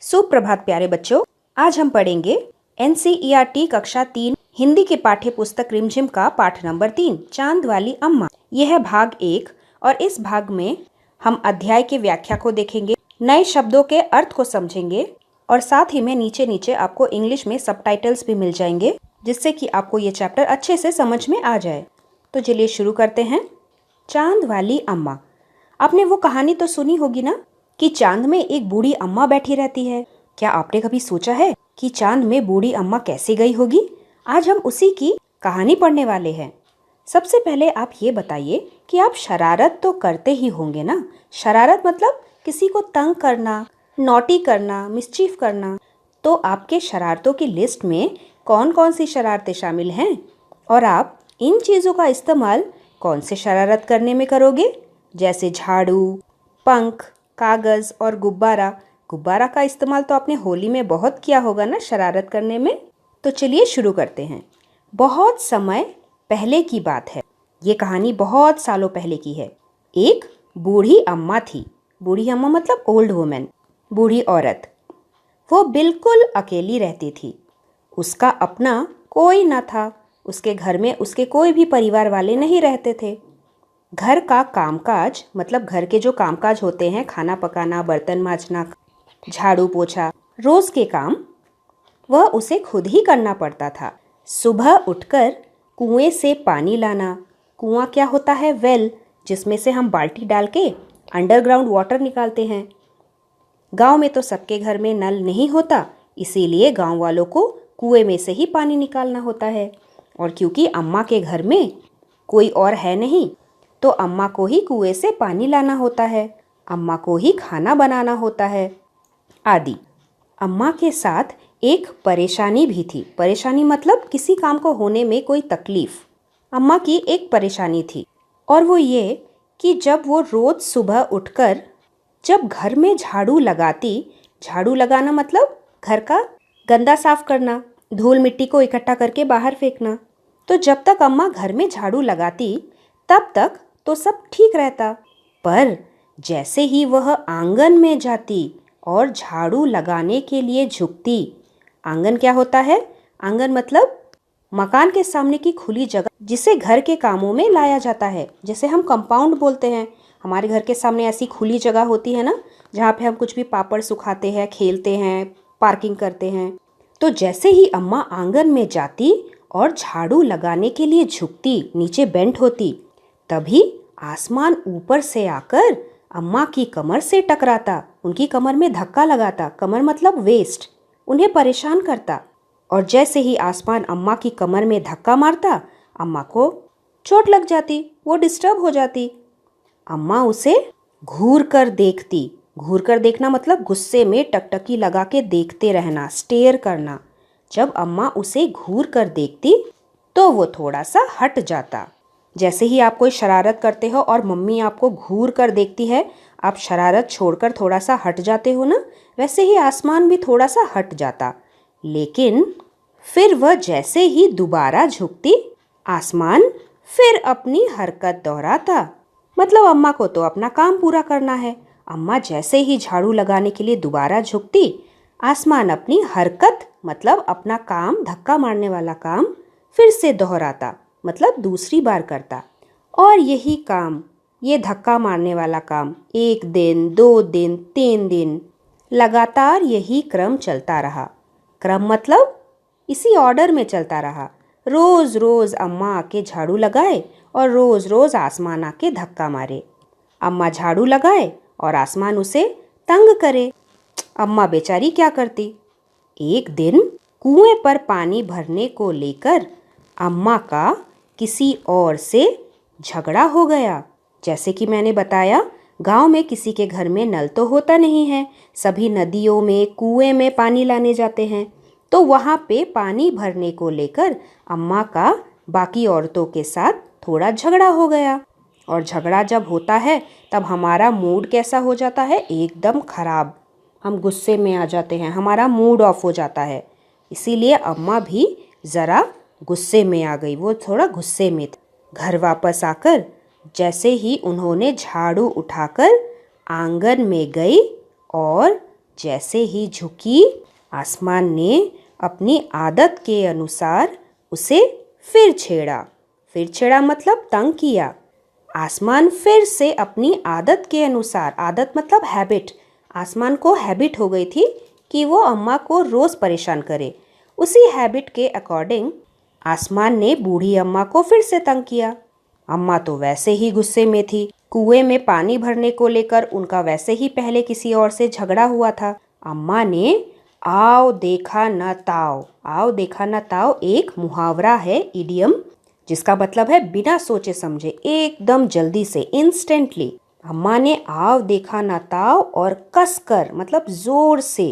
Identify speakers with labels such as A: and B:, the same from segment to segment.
A: सुप्रभात प्यारे बच्चों, आज हम पढ़ेंगे NCERT कक्षा 3 हिंदी के पाठ्य पुस्तक रिमझिम का पाठ नंबर 3 चांद वाली अम्मा। यह है भाग 1 और इस भाग में हम अध्याय के व्याख्या को देखेंगे, नए शब्दों के अर्थ को समझेंगे और साथ ही में नीचे आपको इंग्लिश में सबटाइटल्स भी मिल जाएंगे, जिससे कि आपको ये चैप्टर अच्छे से समझ में आ जाए। तो चलिए शुरू करते हैं। चांद वाली अम्मा। आपने वो कहानी तो सुनी होगी ना कि चांद में एक बूढ़ी अम्मा बैठी रहती है। क्या आपने कभी सोचा है कि चांद में बूढ़ी अम्मा कैसे गई होगी? आज हम उसी की कहानी पढ़ने वाले हैं। सबसे पहले आप ये बताइए कि आप शरारत तो करते ही होंगे ना। शरारत मतलब किसी को तंग करना, नॉटी करना, मिस्चीफ करना। तो आपके शरारतों की लिस्ट में कौन कौन सी शरारतें शामिल हैं और आप इन चीज़ों का इस्तेमाल कौन से शरारत करने में करोगे? जैसे झाड़ू, पंख, कागज़ और गुब्बारा। गुब्बारा का इस्तेमाल तो आपने होली में बहुत किया होगा ना शरारत करने में। तो चलिए शुरू करते हैं। बहुत समय पहले की बात है। ये कहानी बहुत सालों पहले की है। एक बूढ़ी अम्मा थी। बूढ़ी अम्मा मतलब ओल्ड वुमेन, बूढ़ी औरत। वो बिल्कुल अकेली रहती थी। उसका अपना कोई न था। उसके घर में उसके कोई भी परिवार वाले नहीं रहते थे। घर का कामकाज मतलब घर के जो कामकाज होते हैं, खाना पकाना, बर्तन मांजना, झाड़ू पोछा, रोज के काम, वह उसे खुद ही करना पड़ता था। सुबह उठकर कुएं से पानी लाना। कुआं क्या होता है? वेल, जिसमें से हम बाल्टी डाल के अंडरग्राउंड वाटर निकालते हैं। गांव में तो सबके घर में नल नहीं होता, इसीलिए गांव वालों को कुएं में से ही पानी निकालना होता है। और क्योंकि अम्मा के घर में कोई और है नहीं, तो अम्मा को ही कुएं से पानी लाना होता है, अम्मा को ही खाना बनाना होता है आदि। अम्मा के साथ एक परेशानी भी थी। परेशानी मतलब किसी काम को होने में कोई तकलीफ। अम्मा की एक परेशानी थी और वो ये कि जब वो रोज़ सुबह उठकर जब घर में झाड़ू लगाती, झाड़ू लगाना मतलब घर का गंदा साफ करना, धूल मिट्टी को इकट्ठा करके बाहर फेंकना। तो जब तक अम्मा घर में झाड़ू लगाती तब तक तो सब ठीक रहता, पर जैसे ही वह आंगन में जाती और झाड़ू लगाने के लिए झुकती। आंगन क्या होता है? आंगन मतलब मकान के सामने की खुली जगह जिसे घर के कामों में लाया जाता है, जैसे हम कंपाउंड बोलते हैं। हमारे घर के सामने ऐसी खुली जगह होती है ना, जहाँ पे हम कुछ भी पापड़ सुखाते हैं, खेलते हैं, पार्किंग करते हैं। तो जैसे ही अम्मा आंगन में जाती और झाड़ू लगाने के लिए झुकती, नीचे बेंट होती, तभी आसमान ऊपर से आकर अम्मा की कमर से टकराता, उनकी कमर में धक्का लगाता। कमर मतलब वेस्ट, उन्हें परेशान करता। और जैसे ही आसमान अम्मा की कमर में धक्का मारता, अम्मा को चोट लग जाती, वो डिस्टर्ब हो जाती। अम्मा उसे घूर कर देखती। घूर कर देखना मतलब गुस्से में टकटकी लगा के देखते रहना, स्टेयर करना। जब अम्मा उसे घूर कर देखती तो वो थोड़ा सा हट जाता। जैसे ही आप कोई शरारत करते हो और मम्मी आपको घूर कर देखती है, आप शरारत छोड़कर थोड़ा सा हट जाते हो ना, वैसे ही आसमान भी थोड़ा सा हट जाता। लेकिन फिर वह जैसे ही दोबारा झुकती, आसमान फिर अपनी हरकत दोहराता। मतलब अम्मा को तो अपना काम पूरा करना है। अम्मा जैसे ही झाड़ू लगाने के लिए दोबारा झुकती, आसमान अपनी हरकत मतलब अपना काम, धक्का मारने वाला काम फिर से दोहराता, मतलब दूसरी बार करता। और यही काम, ये धक्का मारने वाला काम 1 दिन, 2 दिन, 3 दिन लगातार यही क्रम चलता रहा। क्रम मतलब इसी ऑर्डर में चलता रहा। रोज़ रोज़ अम्मा आके झाड़ू लगाए और रोज़ रोज़ आसमान आके धक्का मारे। अम्मा झाड़ू लगाए और आसमान उसे तंग करे। अम्मा बेचारी क्या करती? एक दिन कुएं पर पानी भरने को लेकर अम्मा का किसी और से झगड़ा हो गया। जैसे कि मैंने बताया, गांव में किसी के घर में नल तो होता नहीं है, सभी नदियों में, कुएं में पानी लाने जाते हैं। तो वहाँ पे पानी भरने को लेकर अम्मा का बाकी औरतों के साथ थोड़ा झगड़ा हो गया। और झगड़ा जब होता है तब हमारा मूड कैसा हो जाता है? एकदम खराब। हम गुस्से में आ जाते हैं, हमारा मूड ऑफ हो जाता है। इसीलिए अम्मा भी ज़रा गुस्से में आ गई, वो थोड़ा गुस्से में थी। घर वापस आकर जैसे ही उन्होंने झाड़ू उठाकर आंगन में गई और जैसे ही झुकी, आसमान ने अपनी आदत के अनुसार उसे फिर छेड़ा मतलब तंग किया। आसमान फिर से अपनी आदत के अनुसार, आदत मतलब हैबिट, आसमान को हैबिट हो गई थी कि वो अम्मा को रोज़ परेशान करे। उसी हैबिट के अकॉर्डिंग आसमान ने बूढ़ी अम्मा को फिर से तंग किया। अम्मा तो वैसे ही गुस्से में थी। कुएं में पानी भरने को लेकर उनका वैसे ही पहले किसी और से झगड़ा हुआ था। अम्मा ने आओ देखा न ताओ एक मुहावरा है, इडियम, जिसका मतलब है बिना सोचे समझे, एकदम जल्दी से, इंस्टेंटली। अम्मा ने आव देखा न ताओ और कसकर मतलब जोर से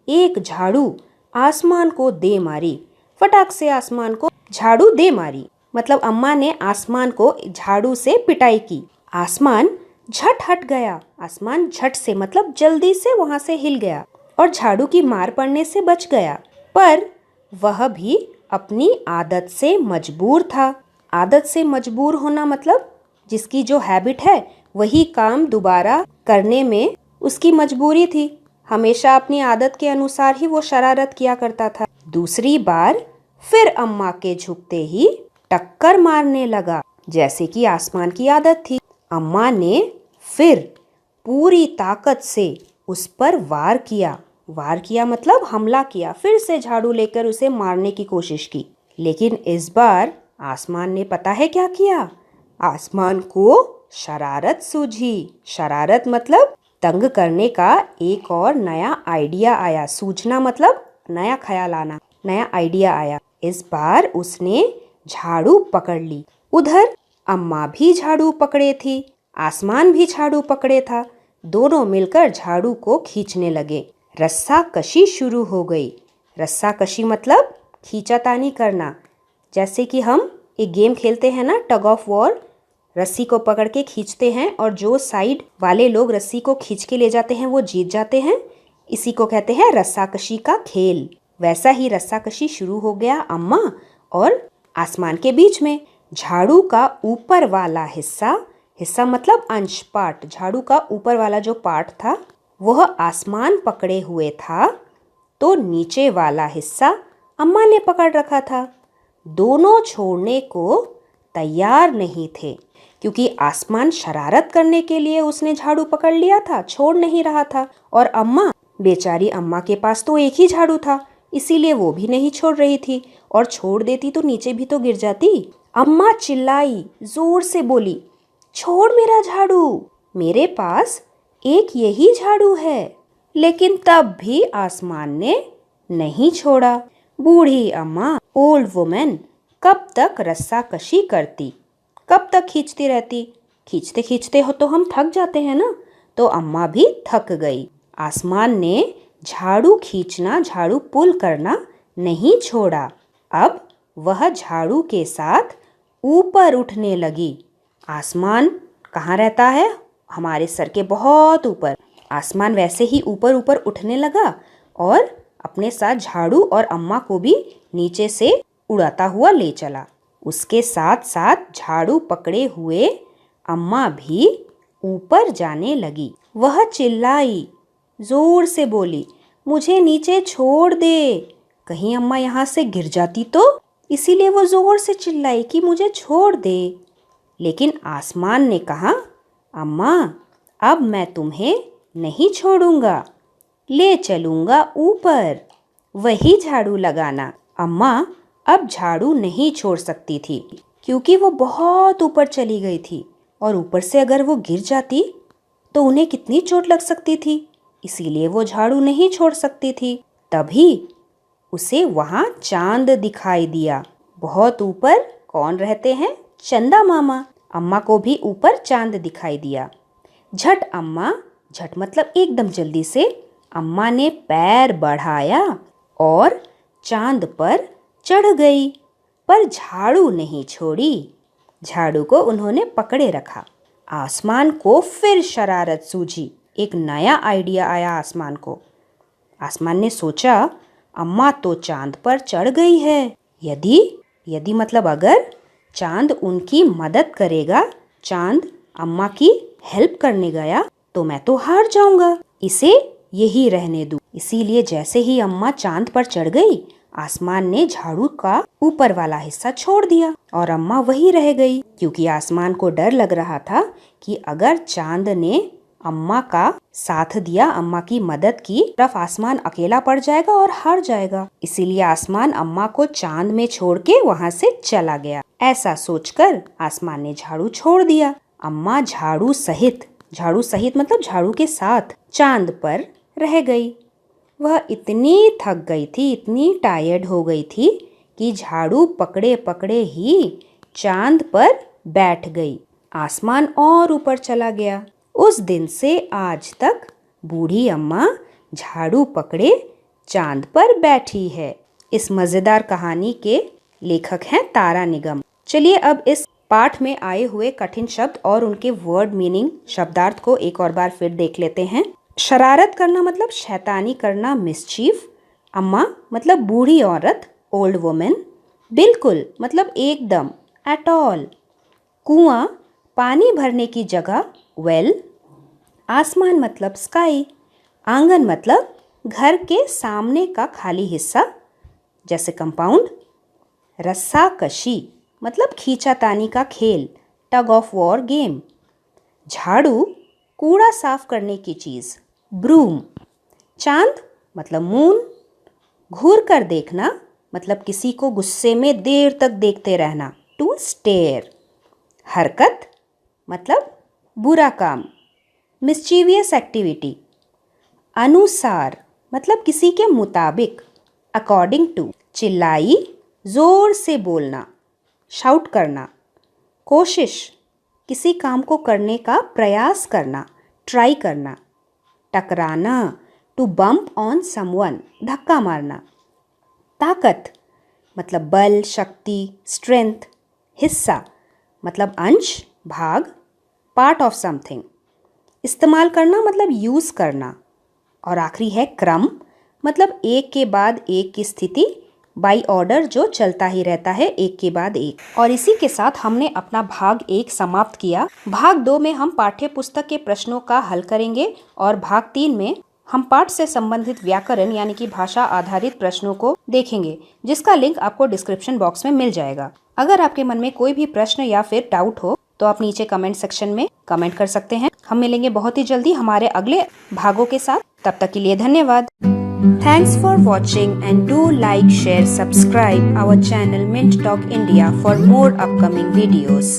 A: एक झाड़ू आसमान को दे मारी। फटाक से आसमान को झाड़ू दे मारी मतलब अम्मा ने आसमान को झाड़ू से पिटाई की। आसमान झट हट गया। आसमान झट से मतलब जल्दी से वहां से हिल गया और झाड़ू की मार पड़ने से बच गया। पर वह भी अपनी आदत से मजबूर था। आदत से मजबूर होना मतलब जिसकी जो हैबिट है वही काम दोबारा करने में उसकी मजबूरी थी। हमेशा अपनी आदत के अनुसार ही वो शरारत किया करता था। दूसरी बार फिर अम्मा के झुकते ही टक्कर मारने लगा, जैसे कि आसमान की आदत थी। अम्मा ने फिर पूरी ताकत से उस पर वार किया मतलब हमला किया। फिर से झाड़ू लेकर उसे मारने की कोशिश की। लेकिन इस बार आसमान ने पता है क्या किया? आसमान को शरारत सूझी। शरारत मतलब तंग करने का एक और नया आइडिया आया। सूझना मतलब नया ख्याल आना, नया आइडिया आया। इस बार उसने झाड़ू पकड़ ली। उधर अम्मा भी झाड़ू पकड़े थी, आसमान भी झाड़ू पकड़े था। दोनों मिलकर झाड़ू को खींचने लगे। रस्सा कशी शुरू हो गई। रस्सा कशी मतलब खींचातानी करना। जैसे कि हम एक गेम खेलते हैं ना, टग ऑफ वॉर, रस्सी को पकड़ के खींचते हैं और जो साइड वाले लोग रस्सी को खींच के ले जाते हैं वो जीत जाते हैं। इसी को कहते हैं रस्साकशी का खेल। वैसा ही रस्साकशी शुरू हो गया अम्मा और आसमान के बीच में। झाड़ू का ऊपर वाला हिस्सा मतलब अंश, पार्ट, झाड़ू का ऊपर वाला जो पार्ट था वह आसमान पकड़े हुए था, तो नीचे वाला हिस्सा अम्मा ने पकड़ रखा था। दोनों छोड़ने को तैयार नहीं थे क्योंकि आसमान शरारत करने के लिए उसने झाड़ू पकड़ लिया था, छोड़ नहीं रहा था। और अम्मा, बेचारी अम्मा के पास तो एक ही झाड़ू था, इसीलिए वो भी नहीं छोड़ रही थी। और छोड़ देती तो नीचे भी तो गिर जाती। अम्मा चिल्लाई, जोर से बोली, छोड़ मेरा झाड़ू, मेरे पास एक यही झाड़ू है। लेकिन तब भी आसमान ने नहीं छोड़ा। बूढ़ी अम्मा, ओल्ड वुमेन, कब तक रस्साकशी करती, कब तक खींचती रहती। खींचते खींचते हो तो हम थक जाते हैं ना, तो अम्मा भी थक गई। आसमान ने झाड़ू खींचना, झाड़ू पुल करना नहीं छोड़ा। अब वह झाड़ू के साथ ऊपर उठने लगी। आसमान कहाँ रहता है? हमारे सर के बहुत ऊपर। आसमान वैसे ही ऊपर ऊपर उठने लगा और अपने साथ झाड़ू और अम्मा को भी नीचे से उड़ाता हुआ ले चला। उसके साथ साथ झाड़ू पकड़े हुए अम्मा भी ऊपर जाने लगी। वह चिल्लाई, जोर से बोली, मुझे नीचे छोड़ दे, कहीं अम्मा यहाँ से गिर जाती तो। इसीलिए वो जोर से चिल्लाई कि मुझे छोड़ दे। लेकिन आसमान ने कहा, अम्मा, अब मैं तुम्हें नहीं छोड़ूंगा, ले चलूंगा ऊपर, वही झाड़ू लगाना। अम्मा अब झाड़ू नहीं छोड़ सकती थी क्योंकि वो बहुत ऊपर चली गई थी और ऊपर से अगर वो गिर जाती तो उन्हें कितनी चोट लग सकती थी। इसीलिए वो झाड़ू नहीं छोड़ सकती थी। तभी उसे वहाँ चांद दिखाई दिया। बहुत ऊपर कौन रहते हैं? चंदा मामा। अम्मा को भी ऊपर चांद दिखाई दिया। झट मतलब एकदम जल्दी से अम्मा ने पैर बढ़ाया और चांद पर चढ़ गई, पर झाड़ू नहीं छोड़ी। झाड़ू को उन्होंने पकड़े रखा। आसमान को फिर शरारत सूझी। एक नया आइडिया आया आसमान को। आसमान ने सोचा, अम्मा तो चांद पर चढ़ गई है। यदि मतलब अगर चांद उनकी मदद करेगा, चांद अम्मा की हेल्प करने गया, तो मैं तो हार जाऊंगा। इसे यही रहने दूं। इसीलिए जैसे ही अम्मा चांद पर चढ़ गई, आसमान ने झाड़ू का ऊपर वाला हिस्सा छोड़ दिया और अम्मा वही रह गई, क्योंकि आसमान को डर लग रहा था कि अगर चांद ने अम्मा का साथ दिया, अम्मा की मदद की, तरफ आसमान अकेला पड़ जाएगा और हार जाएगा। इसीलिए आसमान अम्मा को चांद में छोड़ के वहाँ से चला गया। ऐसा सोचकर आसमान ने झाड़ू छोड़ दिया। अम्मा झाड़ू सहित मतलब झाड़ू के साथ चांद पर रह गई। वह इतनी थक गई थी, इतनी टायर्ड हो गई थी कि झाड़ू पकड़े पकड़े ही चांद पर बैठ गई। आसमान और ऊपर चला गया। उस दिन से आज तक बूढ़ी अम्मा झाड़ू पकड़े चांद पर बैठी है। इस मजेदार कहानी के लेखक हैं तारा निगम। चलिए अब इस पाठ में आए हुए कठिन शब्द और उनके वर्ड मीनिंग, शब्दार्थ को एक और बार फिर देख लेते हैं। शरारत करना मतलब शैतानी करना, मिसचीफ। अम्मा मतलब बूढ़ी औरत, ओल्ड वुमेन। बिल्कुल मतलब एकदम, एट ऑल। कुआं पानी भरने की जगह, वेल। आसमान मतलब स्काई। आंगन मतलब घर के सामने का खाली हिस्सा, जैसे कंपाउंड। रस्साकशी मतलब खींचातानी का खेल, टग ऑफ वॉर गेम। झाड़ू कूड़ा साफ करने की चीज़, ब्रूम। चांद मतलब मून। घूर कर देखना मतलब किसी को गुस्से में देर तक देखते रहना, टू स्टेयर। हरकत मतलब बुरा काम, मिस्चीवियस एक्टिविटी। अनुसार मतलब किसी के मुताबिक, अकॉर्डिंग टू। चिल्लाई जोर से बोलना, शाउट करना। कोशिश किसी काम को करने का प्रयास करना, ट्राई करना। टकराना, टू बम्प ऑन समवन, धक्का मारना। ताकत मतलब बल, शक्ति, स्ट्रेंथ। हिस्सा मतलब अंश, भाग, पार्ट ऑफ समथिंग। इस्तेमाल करना मतलब यूज़ करना। और आखिरी है क्रम, मतलब एक के बाद एक की स्थिति, बाई ऑर्डर जो चलता ही रहता है एक के बाद एक। और इसी के साथ हमने अपना भाग 1 समाप्त किया। भाग 2 में हम पाठ्य पुस्तक के प्रश्नों का हल करेंगे और भाग 3 में हम पाठ से संबंधित व्याकरण यानी कि भाषा आधारित प्रश्नों को देखेंगे, जिसका लिंक आपको डिस्क्रिप्शन बॉक्स में मिल जाएगा। अगर आपके मन में कोई भी प्रश्न या फिर डाउट हो तो आप नीचे कमेंट सेक्शन में कमेंट कर सकते हैं। हम मिलेंगे बहुत ही जल्दी हमारे अगले भागों के साथ। तब तक के लिए धन्यवाद। Thanks for watching and do like, share, subscribe our channel Mint Talk India for more upcoming videos.